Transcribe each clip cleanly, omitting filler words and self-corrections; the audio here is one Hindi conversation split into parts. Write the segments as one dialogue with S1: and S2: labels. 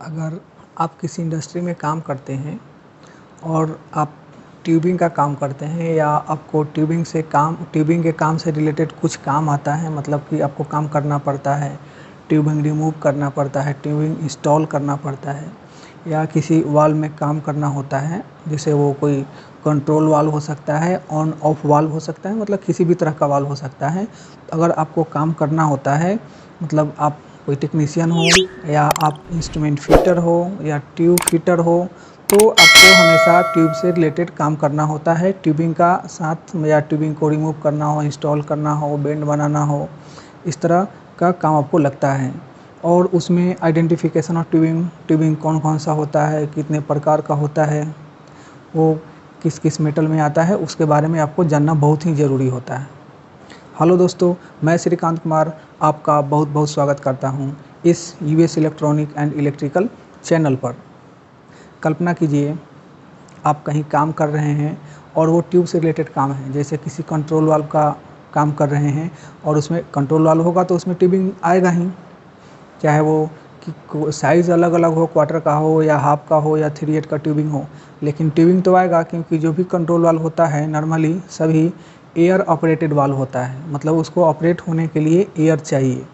S1: अगर आप किसी इंडस्ट्री में काम करते हैं और आप ट्यूबिंग का काम करते हैं या आपको ट्यूबिंग के काम से रिलेटेड कुछ काम आता है, मतलब कि आपको काम करना पड़ता है, ट्यूबिंग रिमूव करना पड़ता है, ट्यूबिंग इंस्टॉल करना पड़ता है या किसी वाल्व में काम करना होता है, जैसे वो कोई कंट्रोल वाल्व हो सकता है, ऑन ऑफ वाल्व हो सकता है, मतलब किसी भी तरह का वाल्व हो सकता है। अगर आपको काम करना होता है, मतलब आप कोई टेक्नीशियन हो या आप इंस्ट्रूमेंट फिटर हो या ट्यूब फिटर हो, तो आपको हमेशा ट्यूब से रिलेटेड काम करना होता है। ट्यूबिंग का साथ या ट्यूबिंग को रिमूव करना हो, इंस्टॉल करना हो, बेंड बनाना हो, इस तरह का काम आपको लगता है। और उसमें आइडेंटिफिकेशन ऑफ ट्यूबिंग कौन कौन सा होता है, कितने प्रकार का होता है, वो किस किस मेटल में आता है, उसके बारे में आपको जानना बहुत ही ज़रूरी होता है। हेलो दोस्तों, मैं श्रीकांत कुमार आपका बहुत बहुत स्वागत करता हूं इस US electronic and electrical channel पर। कल्पना कीजिए आप कहीं काम कर रहे हैं और वो ट्यूब से रिलेटेड काम है, जैसे किसी कंट्रोल वाल्व का काम कर रहे हैं और उसमें कंट्रोल वाल्व होगा तो उसमें ट्यूबिंग आएगा ही, चाहे वो कि साइज़ अलग अलग हो, क्वार्टर का हो या हाफ का हो या 3/8 का ट्यूबिंग हो, लेकिन ट्यूबिंग तो आएगा, क्योंकि जो भी कंट्रोल वाल्व होता है नॉर्मली सभी एयर ऑपरेटेड वाल्व होता है, मतलब उसको ऑपरेट होने के लिए एयर चाहिए।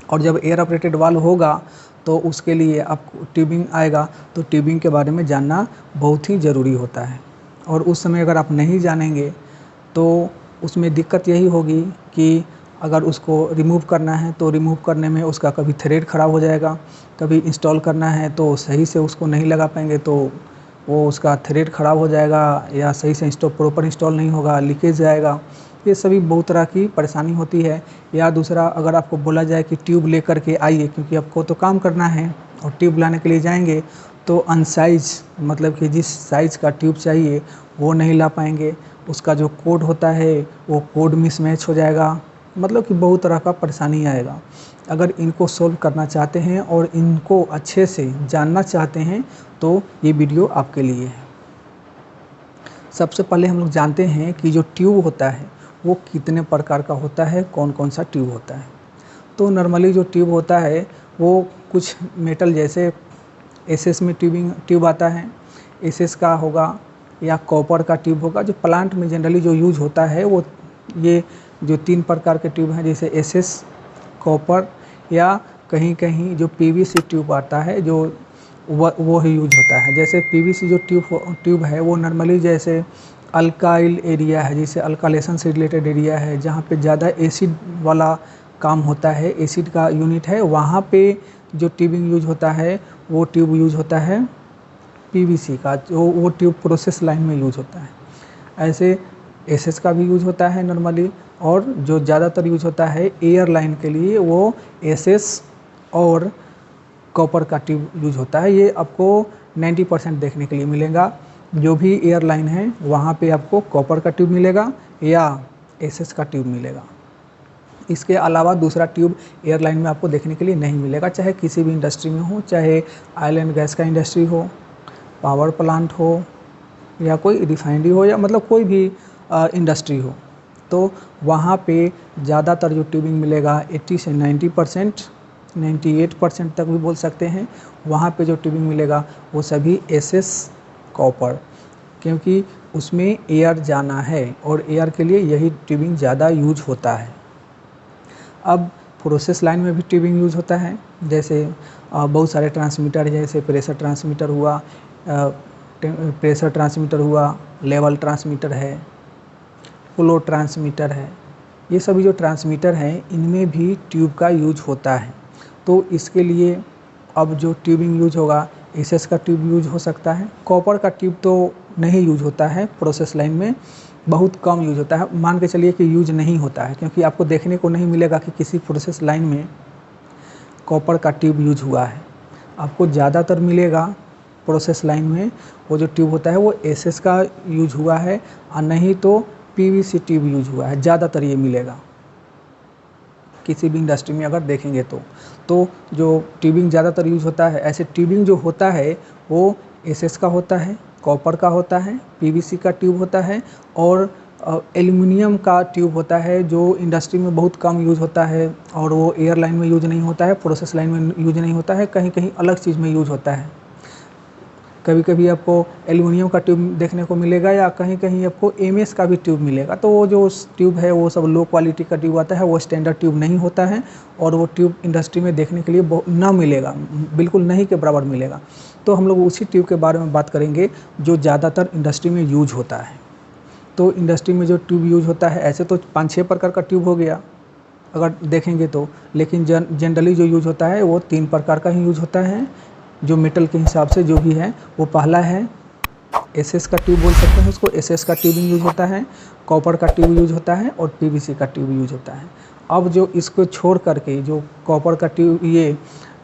S1: और जब एयर ऑपरेटेड वाल्व होगा तो उसके लिए आपको ट्यूबिंग आएगा, तो ट्यूबिंग के बारे में जानना बहुत ही ज़रूरी होता है। और उस समय अगर आप नहीं जानेंगे तो उसमें दिक्कत यही होगी कि अगर उसको रिमूव करना है तो रिमूव करने में उसका कभी थ्रेड ख़राब हो जाएगा, कभी इंस्टॉल करना है तो सही से उसको नहीं लगा पाएंगे तो वो उसका थ्रेड ख़राब हो जाएगा या सही से प्रॉपर इंस्टॉल नहीं होगा, लीकेज आएगा। ये सभी बहुत तरह की परेशानी होती है। या दूसरा, अगर आपको बोला जाए कि ट्यूब लेकर के आइए, क्योंकि आपको तो काम करना है और ट्यूब लाने के लिए जाएंगे तो अनसाइज, मतलब कि जिस साइज़ का ट्यूब चाहिए वो नहीं ला पाएंगे, उसका जो कोड होता है वो कोड मिसमैच हो जाएगा, मतलब कि बहुत तरह का परेशानी आएगा। अगर इनको सॉल्व करना चाहते हैं और इनको अच्छे से जानना चाहते हैं तो ये वीडियो आपके लिए है। सबसे पहले हम लोग जानते हैं कि जो ट्यूब होता है वो कितने प्रकार का होता है, कौन कौन सा ट्यूब होता है। तो नॉर्मली जो ट्यूब होता है वो कुछ मेटल, जैसे एसएस में ट्यूब आता है, एसएस का होगा या कॉपर का ट्यूब होगा। जो प्लांट में जनरली जो यूज होता है वो ये जो 3 प्रकार के ट्यूब हैं, जैसे एसएस, कॉपर या कहीं कहीं जो पीवीसी ट्यूब आता है जो वो ही यूज होता है। जैसे पीवीसी जो ट्यूब है वो नॉर्मली जैसे अल्काइल एरिया है, जैसे अल्कालेशन से रिलेटेड एरिया है, जहाँ पे ज़्यादा एसिड वाला काम होता है, एसिड का यूनिट है, वहाँ पे जो ट्यूबिंग यूज होता है वो ट्यूब यूज होता है पीवीसी का, जो वो ट्यूब प्रोसेस लाइन में यूज होता है। ऐसे एसएस का भी यूज होता है नॉर्मली, और जो ज़्यादातर यूज होता है एयर लाइन के लिए वो एसएस और कॉपर का ट्यूब यूज होता है। ये आपको 90% देखने के लिए मिलेगा। जो भी एयरलाइन है वहाँ पे आपको कॉपर का ट्यूब मिलेगा या एसएस का ट्यूब मिलेगा। इसके अलावा दूसरा ट्यूब एयरलाइन में आपको देखने के लिए नहीं मिलेगा, चाहे किसी भी इंडस्ट्री में हो, चाहे ऑयल एंड गैस का इंडस्ट्री हो, पावर प्लांट हो या कोई रिफाइनरी हो, या मतलब कोई भी इंडस्ट्री हो, तो वहाँ पे ज़्यादातर जो ट्यूबिंग मिलेगा 80 से 90%, 98% तक भी बोल सकते हैं, वहाँ पे जो ट्यूबिंग मिलेगा वो सभी एसएस, कॉपर, क्योंकि उसमें एयर जाना है और एयर के लिए यही ट्यूबिंग ज़्यादा यूज होता है। अब प्रोसेस लाइन में भी ट्यूबिंग यूज होता है, जैसे बहुत सारे ट्रांसमीटर, जैसे प्रेशर ट्रांसमीटर हुआ, लेवल ट्रांसमीटर है, फ्लो ट्रांसमीटर है। ये सभी जो ट्रांसमीटर हैं इनमें भी ट्यूब का यूज होता है। तो इसके लिए अब जो ट्यूबिंग यूज होगा, एसएस का ट्यूब यूज हो सकता है, कॉपर का ट्यूब तो नहीं यूज होता है, प्रोसेस लाइन में बहुत कम यूज होता है, मान के चलिए कि यूज नहीं होता है, क्योंकि आपको देखने को नहीं मिलेगा कि किसी प्रोसेस लाइन में कॉपर का ट्यूब यूज हुआ है। आपको ज़्यादातर मिलेगा प्रोसेस लाइन में वो जो ट्यूब होता है वो एसएस का यूज हुआ है, और नहीं तो पीवीसी ट्यूब यूज हुआ है, ज़्यादातर ये मिलेगा किसी भी इंडस्ट्री में अगर देखेंगे तो जो ट्यूबिंग ज़्यादातर यूज होता है, ऐसे ट्यूबिंग जो होता है वो एसएस का होता है, कॉपर का होता है, पीवीसी का ट्यूब होता है और एल्युमिनियम का ट्यूब होता है जो इंडस्ट्री में बहुत कम यूज़ होता है और वो एयरलाइन में यूज़ नहीं होता है, प्रोसेस लाइन में यूज़ नहीं होता है, कहीं कहीं अलग चीज़ में यूज़ होता है। कभी कभी आपको एल्युमिनियम का ट्यूब देखने को मिलेगा या कहीं कहीं आपको एमएस का भी ट्यूब मिलेगा। तो वो जो ट्यूब है वो सब लो क्वालिटी का ट्यूब आता है, वो स्टैंडर्ड ट्यूब नहीं होता है और वो ट्यूब इंडस्ट्री में देखने के लिए ना मिलेगा, बिल्कुल नहीं के बराबर मिलेगा। तो हम लोग उसी ट्यूब के बारे में बात करेंगे जो ज़्यादातर इंडस्ट्री में यूज होता है। तो इंडस्ट्री में जो ट्यूब यूज होता है, ऐसे तो 5-6 प्रकार का ट्यूब हो गया अगर देखेंगे तो, लेकिन जनरली जो यूज होता है वो 3 प्रकार का ही यूज होता है जो मेटल के हिसाब से जो भी है। वो पहला है एसएस का ट्यूब बोल सकते हैं उसको, एसएस का ट्यूबिंग यूज होता है, कॉपर का ट्यूब यूज होता है और पीवीसी का ट्यूब यूज होता है। अब जो इसको छोड़ करके जो कॉपर का ट्यूब, ये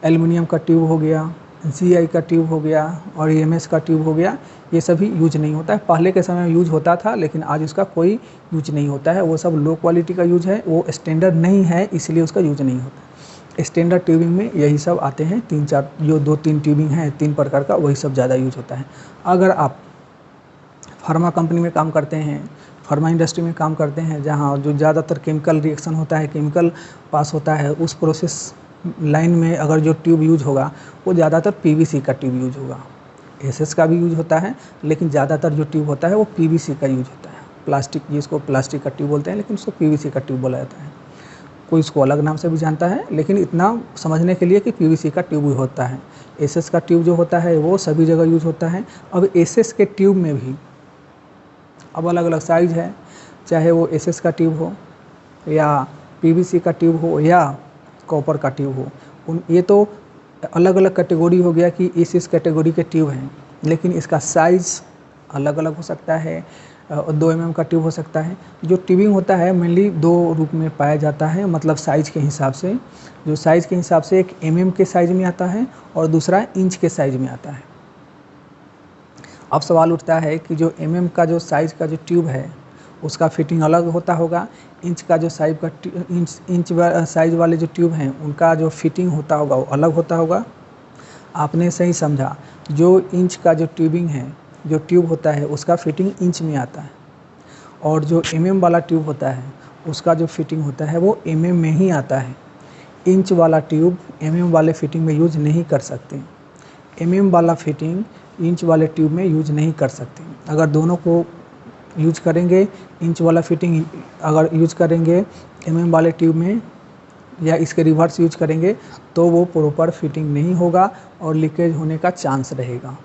S1: एल्युमिनियम का ट्यूब हो गया, जीआई का ट्यूब हो गया और ईएमएस का ट्यूब हो गया, ये सभी यूज नहीं होता है। पहले के समय में यूज होता था लेकिन आज उसका कोई यूज नहीं होता है। वो सब लो क्वालिटी का यूज है, वो स्टैंडर्ड नहीं है इसलिए उसका यूज नहीं होता। स्टैंडर्ड ट्यूबिंग में यही सब आते हैं, 3-4 जो 2-3 ट्यूबिंग हैं 3 प्रकार का, वही सब ज़्यादा यूज होता है। अगर आप फार्मा कंपनी में काम करते हैं, फार्मा इंडस्ट्री में काम करते हैं जहाँ जो ज़्यादातर केमिकल रिएक्शन होता है, केमिकल पास होता है, उस प्रोसेस लाइन में अगर जो ट्यूब यूज होगा वो ज़्यादातर पीवीसी का ट्यूब यूज होगा। एसएस का भी यूज होता है लेकिन ज़्यादातर जो ट्यूब होता है वो पीवीसी का यूज होता है। प्लास्टिक, जिसको प्लास्टिक का ट्यूब बोलते हैं लेकिन उसको पीवीसी का ट्यूब बोला जाता है। कोई इसको अलग नाम से भी जानता है लेकिन इतना समझने के लिए कि पीवीसी का ट्यूब होता है। एसएस का ट्यूब जो होता है वो सभी जगह यूज होता है। अब एसएस के ट्यूब में भी अब अलग अलग साइज है, चाहे वो एसएस का ट्यूब हो या पीवीसी का ट्यूब हो या कॉपर का ट्यूब हो। ये तो अलग अलग कैटेगरी हो गया कि इस कैटेगरी के ट्यूब हैं, लेकिन इसका साइज़ अलग अलग हो सकता है। 2 mm का ट्यूब हो सकता है। जो ट्यूबिंग होता है मेनली 2 रूप में पाया जाता है, मतलब साइज़ के हिसाब से। जो साइज़ के हिसाब से एक mm के साइज़ में आता है और दूसरा इंच के साइज़ में आता है। अब सवाल उठता है कि जो mm का जो साइज़ का जो ट्यूब है उसका फिटिंग अलग होता होगा, इंच का जो साइज का इंच साइज वाले जो ट्यूब हैं उनका जो फिटिंग होता होगा वो अलग होता होगा। आपने सही समझा, जो इंच का जो ट्यूबिंग है, जो ट्यूब होता है उसका फिटिंग इंच में आता है और जो mm वाला ट्यूब होता है उसका जो फिटिंग होता है वो mm में ही आता है। इंच वाला ट्यूब mm वाले फिटिंग में यूज नहीं कर सकते, mm वाला फिटिंग इंच वाले ट्यूब में यूज नहीं कर सकते। अगर दोनों को यूज करेंगे, इंच वाला फिटिंग अगर यूज करेंगे mm वाले ट्यूब में या इसके रिवर्स यूज करेंगे तो वो प्रॉपर फिटिंग नहीं होगा और लीकेज होने का चांस रहेगा।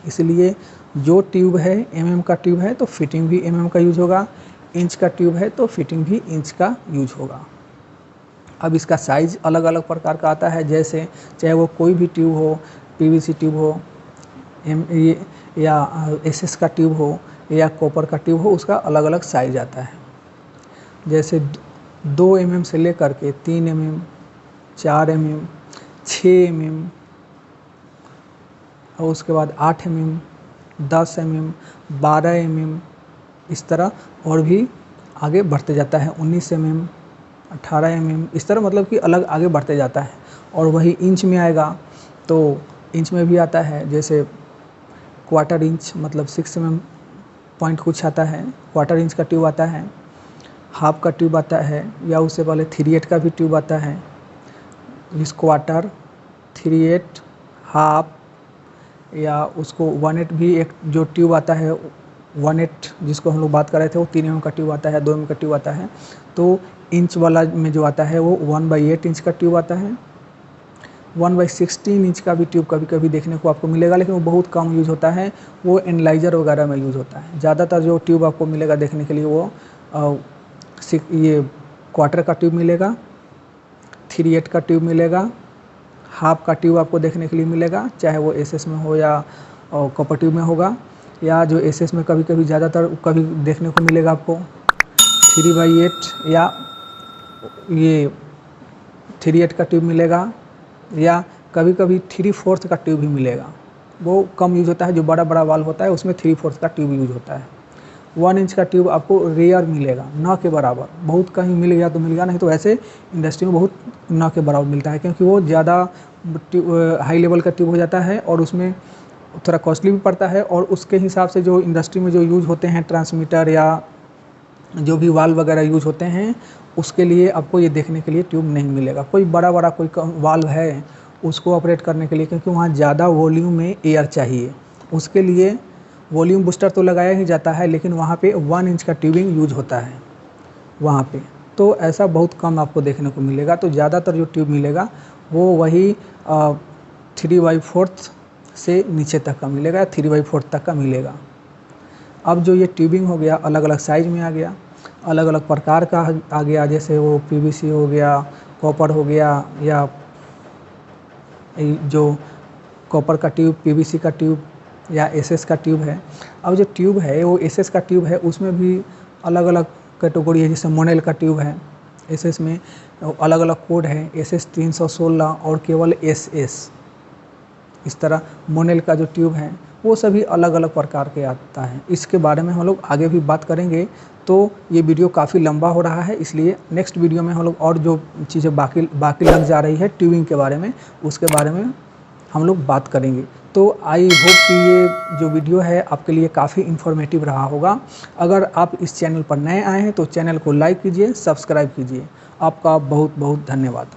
S1: इसलिए जो ट्यूब है mm का ट्यूब है तो फिटिंग भी mm का यूज होगा, इंच का ट्यूब है तो फिटिंग भी इंच का यूज होगा। अब इसका साइज़ अलग अलग प्रकार का आता है, जैसे चाहे वो कोई भी ट्यूब हो, पीवीसी ट्यूब हो या एसएस का ट्यूब हो या कॉपर का ट्यूब हो, उसका अलग अलग साइज आता है। जैसे 2 mm से लेकर के 3 mm, 4 mm, 6 mm और उसके बाद 8 mm, 10 mm, 12 mm, इस तरह और भी आगे बढ़ते जाता है। 19 mm, 18 mm, इस तरह मतलब कि अलग आगे बढ़ते जाता है। और वही इंच में आएगा तो इंच में भी आता है, जैसे क्वार्टर इंच मतलब 6 mm पॉइंट कुछ आता है, क्वार्टर इंच का ट्यूब आता है, हाफ का ट्यूब आता है या उससे पहले 3/8 का भी ट्यूब आता है। इस क्वार्टर, 3/8, हाफ या उसको 1/8 भी एक जो ट्यूब आता है 1/8 जिसको हम लोग बात कर रहे थे वो 3 mm का ट्यूब आता है, 2 mm का ट्यूब आता है। तो इंच वाला में जो आता है वो 1/8 इंच का ट्यूब आता है। 1/16 इंच का भी ट्यूब कभी कभी देखने को आपको मिलेगा, लेकिन वो बहुत कम यूज़ होता है, वो एनालाइज़र वगैरह में यूज़ होता है। ज़्यादातर जो ट्यूब आपको मिलेगा देखने के लिए वो ये क्वार्टर का ट्यूब मिलेगा, 3/8 का ट्यूब मिलेगा, हाफ का ट्यूब आपको देखने के लिए मिलेगा, चाहे वो एसएस में हो या कॉपर ट्यूब में होगा, या जो एसएस में कभी कभी ज़्यादातर कभी देखने को मिलेगा आपको 3/8 या ये 3/8 का ट्यूब मिलेगा, या कभी कभी 3/4 का ट्यूब भी मिलेगा। वो कम यूज़ होता है, जो बड़ा बड़ा वाल होता है उसमें 3/4 का ट्यूब यूज़ होता है। 1 इंच का ट्यूब आपको रेयर मिलेगा, ना के बराबर, बहुत कहीं मिल गया तो मिल गया, नहीं तो ऐसे इंडस्ट्री में बहुत ना के बराबर मिलता है, क्योंकि वो ज़्यादा हाई लेवल का ट्यूब हो जाता है और उसमें थोड़ा कॉस्टली भी पड़ता है। और उसके हिसाब से जो इंडस्ट्री में जो यूज़ होते हैं ट्रांसमीटर या जो भी वाल्व वगैरह यूज होते हैं उसके लिए आपको ये देखने के लिए ट्यूब नहीं मिलेगा। कोई बड़ा बड़ा कोई वाल्व है उसको ऑपरेट करने के लिए, क्योंकि वहाँ ज़्यादा वॉल्यूम में एयर चाहिए, उसके लिए वॉल्यूम बूस्टर तो लगाया ही जाता है, लेकिन वहाँ पे 1 इंच का ट्यूबिंग यूज होता है वहाँ पे। तो ऐसा बहुत कम आपको देखने को मिलेगा। तो ज़्यादातर जो ट्यूब मिलेगा वो वही 3/4 से नीचे तक का मिलेगा, 3/4 तक का मिलेगा। अब जो ये ट्यूबिंग हो गया अलग अलग साइज़ में आ गया, अलग अलग प्रकार का आ गया, जैसे वो पीवीसी हो गया, कॉपर हो गया, या जो कॉपर का ट्यूब, पीवीसी का ट्यूब या एसएस का ट्यूब है। अब जो ट्यूब है वो एसएस का ट्यूब है, उसमें भी अलग अलग कैटेगरी है। जैसे मोनेल का ट्यूब है, एसएस में अलग अलग कोड है, एसएस 316 और केवल एसएस। इस तरह मोनेल का जो ट्यूब है वो सभी अलग अलग प्रकार के आता है। इसके बारे में हम लोग आगे भी बात करेंगे। तो ये वीडियो काफ़ी लंबा हो रहा है, इसलिए नेक्स्ट वीडियो में हम लोग और जो चीज़ें बाकी लग जा रही है ट्यूबिंग के बारे में, उसके बारे में हम लोग बात करेंगे। तो आई होप कि ये जो वीडियो है आपके लिए काफ़ी इन्फॉर्मेटिव रहा होगा। अगर आप इस चैनल पर नए आए हैं तो चैनल को लाइक कीजिए, सब्सक्राइब कीजिए। आपका बहुत बहुत धन्यवाद।